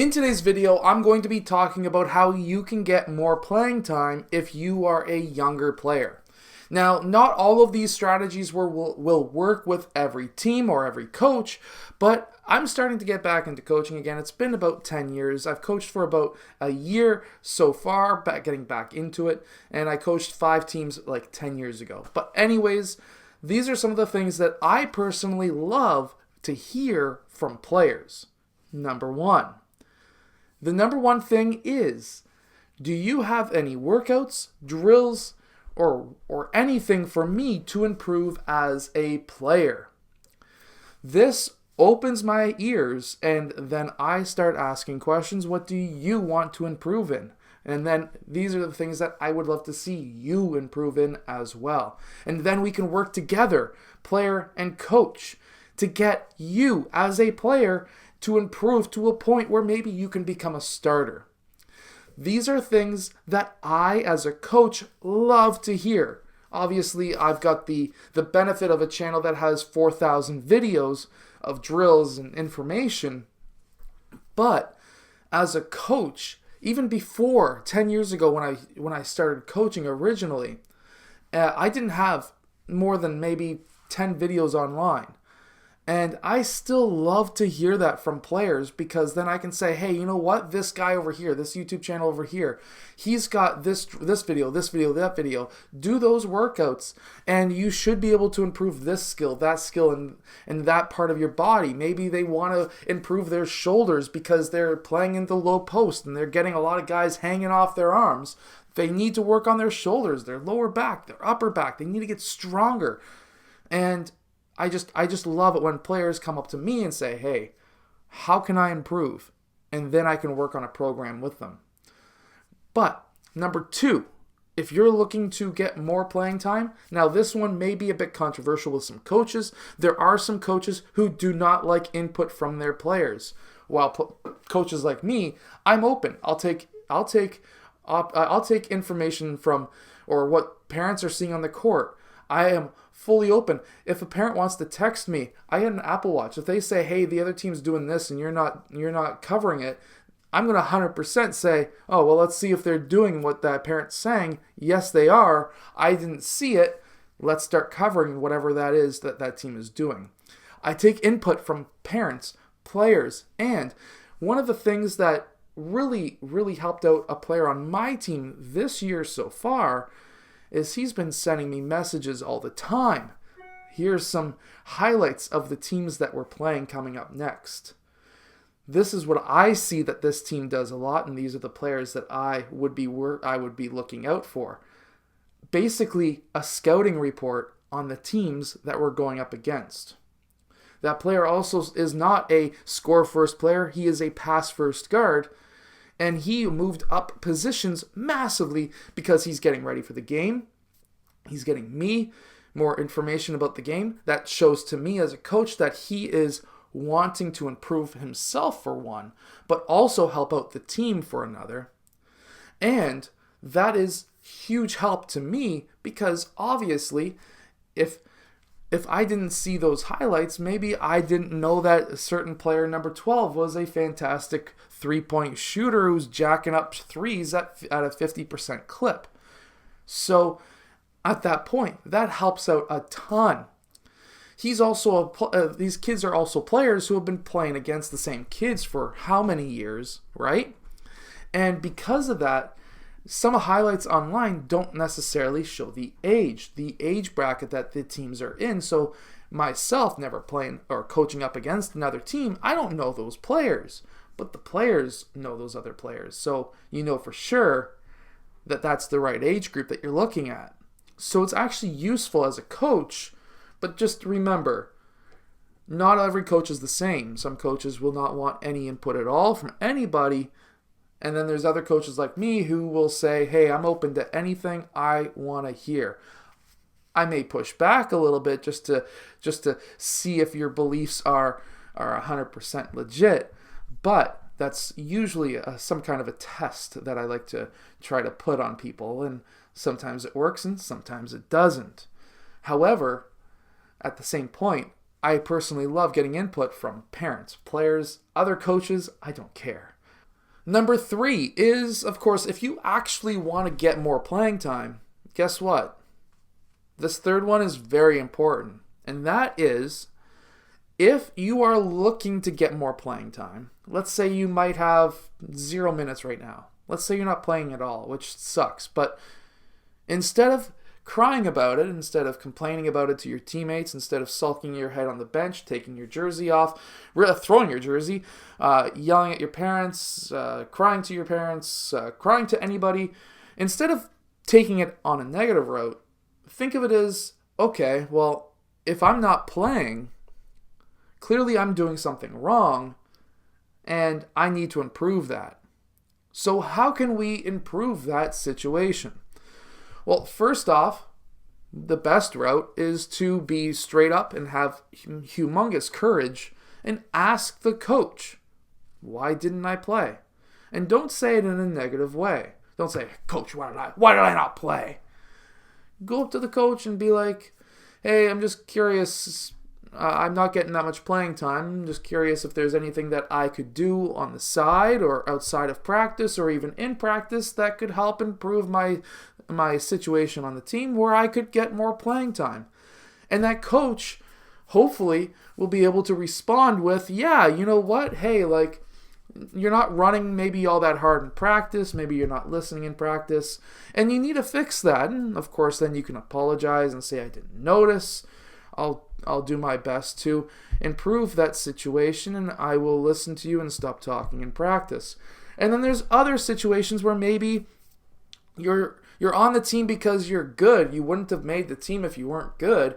In today's video, I'm going to be talking about how you can get more playing time if you are a younger player. Now, not all of these strategies will work with every team or every coach, but I'm starting to get back into coaching again. It's been about 10 years. I've coached for about a year so far, getting back into it, and I coached 5 teams like 10 years ago. But anyways, these are some of the things that I personally love to hear from players. Number 1. The number 1 thing is, do you have any workouts, drills, or anything for me to improve as a player? This opens my ears, and then I start asking questions. What do you want to improve in? And then these are the things that I would love to see you improve in as well. And then we can work together, player and coach, to get you as a player to improve to a point where maybe you can become a starter. These are things that I, as a coach, love to hear. Obviously, I've got the benefit of a channel that has 4,000 videos of drills and information. But as a coach, even before 10 years ago when I started coaching originally, I didn't have more than maybe 10 videos online. And I still love to hear that from players, because then I can say, hey, you know what? This guy over here, this YouTube channel over here, he's got this video, that video. Do those workouts, and you should be able to improve this skill, and that part of your body. Maybe they want to improve their shoulders because they're playing in the low post and they're getting a lot of guys hanging off their arms. They need to work on their shoulders, their lower back, their upper back. They need to get stronger. And I just love it when players come up to me and say, hey, how can I improve? And then I can work on a program with them. But number 2, if you're looking to get more playing time, now this one may be a bit controversial with some coaches. There are some coaches who do not like input from their players. While coaches like me, I'm open. I'll take information from or what parents are seeing on the court. I am fully open. If a parent wants to text me, I get an Apple Watch. If they say, hey, the other team's doing this and you're not covering it, I'm going to 100% say, oh, well, let's see if they're doing what that parent's saying. Yes, they are. I didn't see it. Let's start covering whatever that is that team is doing. I take input from parents, players, and one of the things that really, really helped out a player on my team this year so far is he's been sending me messages all the time. Here's some highlights of the teams that we're playing coming up next. This is what I see that this team does a lot, and these are the players that I would be looking out for. Basically, a scouting report on the teams that we're going up against. That player also is not a score-first player. He is a pass-first guard. And he moved up positions massively because he's getting ready for the game. He's getting me more information about the game. That shows to me as a coach that he is wanting to improve himself for one, but also help out the team for another. And that is huge help to me, because obviously if I didn't see those highlights, maybe I didn't know that a certain player, number 12, was a fantastic three-point shooter who's jacking up threes at a 50% clip. So at that point, that helps out a ton. These kids are also players who have been playing against the same kids for how many years, right? And because of that, some highlights online don't necessarily show the age bracket that the teams are in. So myself, never playing or coaching up against another team, I don't know those players, but the players know those other players. So you know for sure that that's the right age group that you're looking at. So it's actually useful as a coach, but just remember, not every coach is the same. Some coaches will not want any input at all from anybody. And then there's other coaches like me who will say, hey, I'm open to anything I want to hear. I may push back a little bit just to see if your beliefs are 100% legit. But that's usually some kind of a test that I like to try to put on people. And sometimes it works and sometimes it doesn't. However, at the same point, I personally love getting input from parents, players, other coaches. I don't care. Number 3 is, of course, if you actually want to get more playing time, guess what? This third one is very important. And that is, if you are looking to get more playing time, let's say you might have 0 minutes right now. Let's say you're not playing at all, which sucks. But instead of crying about it, instead of complaining about it to your teammates, instead of sulking your head on the bench, taking your jersey off, throwing your jersey, yelling at your parents, crying to your parents, crying to anybody, instead of taking it on a negative route, think of it as, okay, well, if I'm not playing, clearly I'm doing something wrong, and I need to improve that. So how can we improve that situation? Well, first off, the best route is to be straight up and have humongous courage and ask the coach, why didn't I play? And don't say it in a negative way. Don't say, Coach, why did I not play? Go up to the coach and be like, hey, I'm just curious. I'm not getting that much playing time. I'm just curious if there's anything that I could do on the side or outside of practice or even in practice that could help improve my situation on the team where I could get more playing time. And that coach hopefully will be able to respond with, yeah, you know what? Hey, like, you're not running maybe all that hard in practice. Maybe you're not listening in practice. And you need to fix that. And of course, then you can apologize and say, I didn't notice. I'll do my best to improve that situation, and I will listen to you and stop talking in practice. And then there's other situations where maybe you're on the team because you're good. You wouldn't have made the team if you weren't good.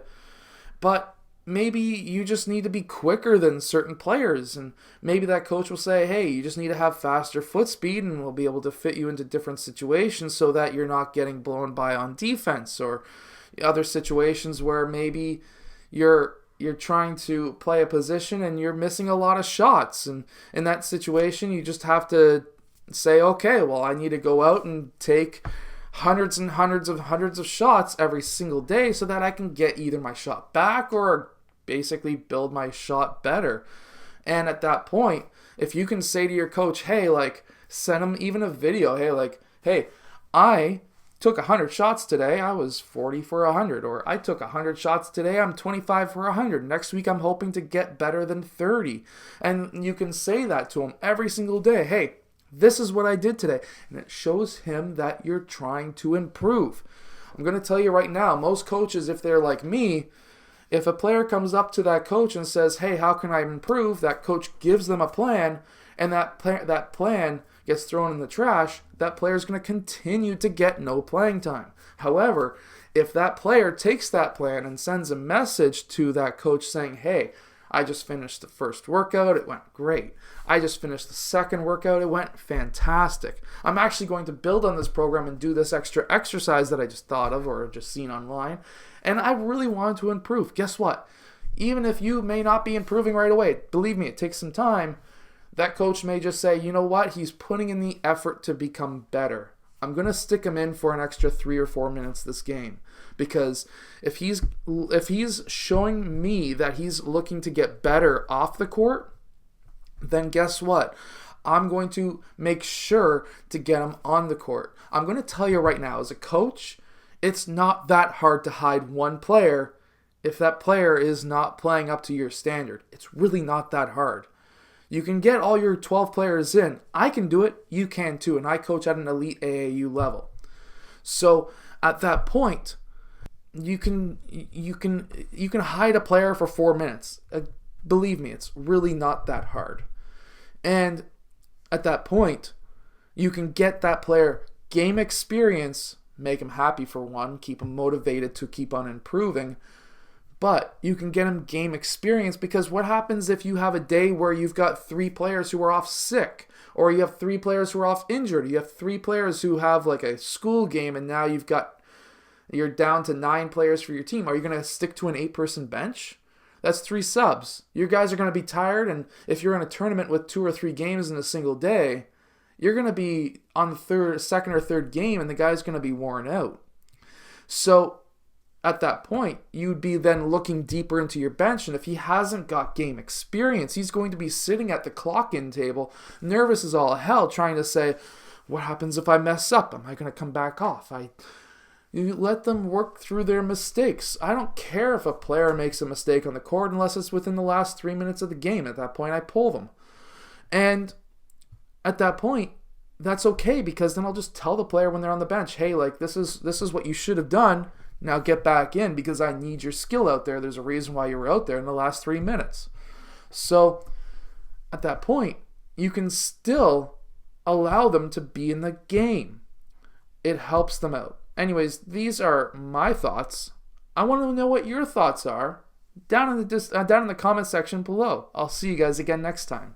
But maybe you just need to be quicker than certain players, and maybe that coach will say, hey, you just need to have faster foot speed, and we'll be able to fit you into different situations so that you're not getting blown by on defense, or other situations where maybe you're trying to play a position and you're missing a lot of shots. And in that situation, you just have to say, okay, well, I need to go out and take hundreds and hundreds of shots every single day so that I can get either my shot back or basically build my shot better. And at that point, if you can say to your coach, hey, like, send them even a video, hey, I took 100 shots today, I was 40 for 100. Or I took 100 shots today, I'm 25 for 100. Next week, I'm hoping to get better than 30. And you can say that to him every single day. Hey, this is what I did today. And it shows him that you're trying to improve. I'm going to tell you right now, most coaches, if they're like me, if a player comes up to that coach and says, hey, how can I improve? That coach gives them a plan, and that plan gets thrown in the trash, that player is going to continue to get no playing time. However, if that player takes that plan and sends a message to that coach saying, hey, I just finished the first workout, it went great. I just finished the second workout, it went fantastic. I'm actually going to build on this program and do this extra exercise that I just thought of or just seen online, and I really wanted to improve. Guess what? Even if you may not be improving right away, believe me, it takes some time. That coach may just say, you know what, he's putting in the effort to become better. I'm going to stick him in for an extra 3 or 4 minutes this game. Because if he's showing me that he's looking to get better off the court, then guess what? I'm going to make sure to get him on the court. I'm going to tell you right now, as a coach, it's not that hard to hide one player if that player is not playing up to your standard. It's really not that hard. You can get all your 12 players in. I can do it. You can too. And I coach at an elite AAU level. So at that point, you can hide a player for 4 minutes. Believe me, it's really not that hard. And at that point, you can get that player game experience, make him happy for one, keep him motivated to keep on improving. But you can get him game experience, because what happens if you have a day where you've got 3 players who are off sick, or you have 3 players who are off injured, you have 3 players who have like a school game, and now you're down to 9 players for your team. Are you going to stick to an 8-person bench? That's 3 subs. Your guys are going to be tired, and if you're in a tournament with 2 or 3 games in a single day, you're going to be on the second or third game, and the guy's going to be worn out. So at that point, you'd be then looking deeper into your bench. And if he hasn't got game experience, he's going to be sitting at the clock-in table, nervous as all hell, trying to say, what happens if I mess up? Am I going to come back off? You let them work through their mistakes. I don't care if a player makes a mistake on the court unless it's within the last 3 minutes of the game. At that point, I pull them. And at that point, that's okay, because then I'll just tell the player when they're on the bench, hey, like, this is what you should have done. Now get back in, because I need your skill out there. There's a reason why you were out there in the last 3 minutes. So at that point, you can still allow them to be in the game. It helps them out. Anyways, these are my thoughts. I want to know what your thoughts are down in the comment section below. I'll see you guys again next time.